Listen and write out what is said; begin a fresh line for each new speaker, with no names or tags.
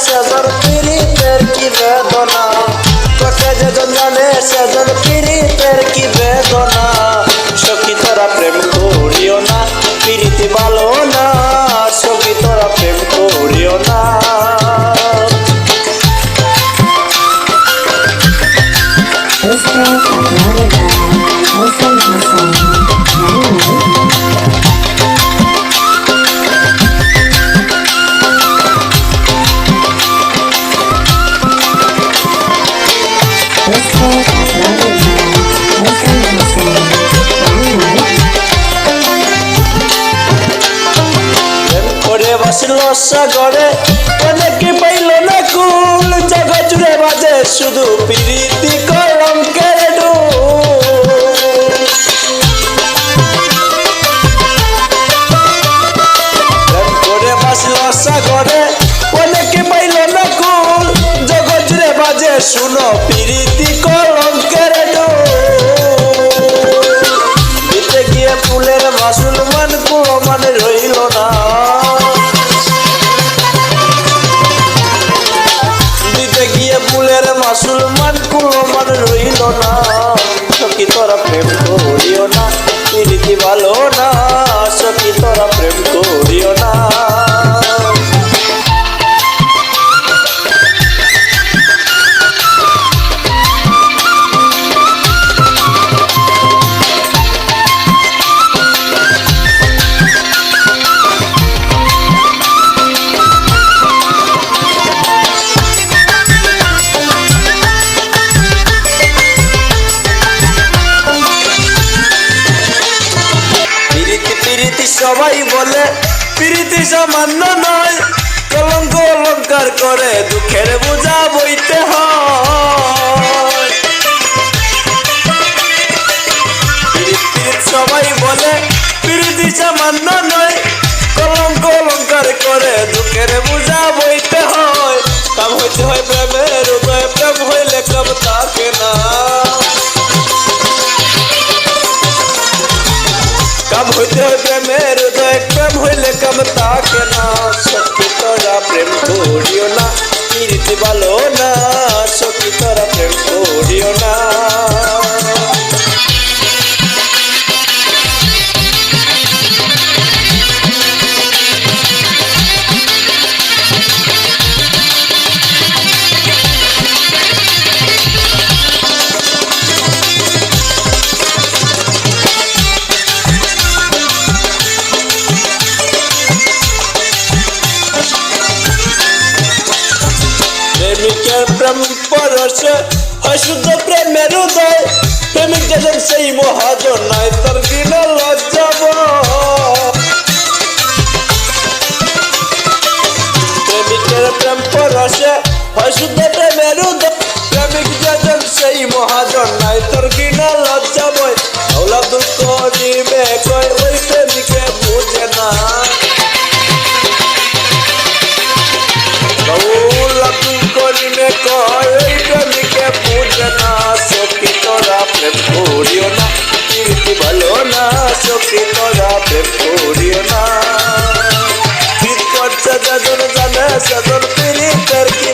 সেজন পীড়িতের কি বেদনা, তোকে যেজন জানে সেজন পীড়িতের কি বেদনা। সখী তোরা প্রেম করিও না, পীড়িতি ভালো না, সখী তোরা প্রেম করিও না। বসল সাগরে অনেকে পাইল না কুল, জগৎ জুড়ে বাজে শুধু প্রীতি কলঙ্কের ঢোল। প্রেম করে বসল সাগরে অনেকে পাইল না কুল, জগৎ জুড়ে বাজে শুনো প্রীতি কলঙ্কের ঢোল। দিতে গিয়ে ফুলের মাসুল মান কুলো মানে রইল না, মুসলমান কুলো মান রইল না। সখী তোরা প্রেম করিও না, প্রীতি ভালো না, সখী তোরা প্রেম করিও না। সবাই বলে প্রীতি সামান্য নয়, কলঙ্ক অলঙ্কার করে দুঃখের বোঝা বইতে হয়। সবাই বলে প্রীতি সামান্য নয়, কলঙ্ক অলঙ্কার করে দুঃখের বোঝা বইতে হয়। কাম হইতে হয় প্রেমের হৃদয়, প্রেম হইলে কাম থাকে না। কাম হইতে হয় প্রেমের হৃদয়, প্রেম হইলে কাম থাকে না। সখী তোরা প্রেম করিও না, প্রীতি ভালো না, সখী তোরা প্রেম করিও না। প্রেমিকের প্রেম পরশে হয় শুদ্ধ প্রেমের হৃদয়, প্রেমিক যেজন সেই মহাজন নাই তার দিন লজ্জাব। প্রেমিকের প্রেম পরশে হয় শুদ্ধ প্রেমের হৃদয়, প্রেমিক যেজন সেই মহাজন নাই তার দিন লজ্জাব। আওলা দুঃখ দিবে কয় ওই প্রেমিকে বুঝে না, প্রেমিকে বুঝে না। সখী তোরা প্রেম করিও না, প্রীতি ভালো না, সখী তোরা প্রেম করিও না। ঠিক করছে যেজন জানে সেজন পীড়িতের কি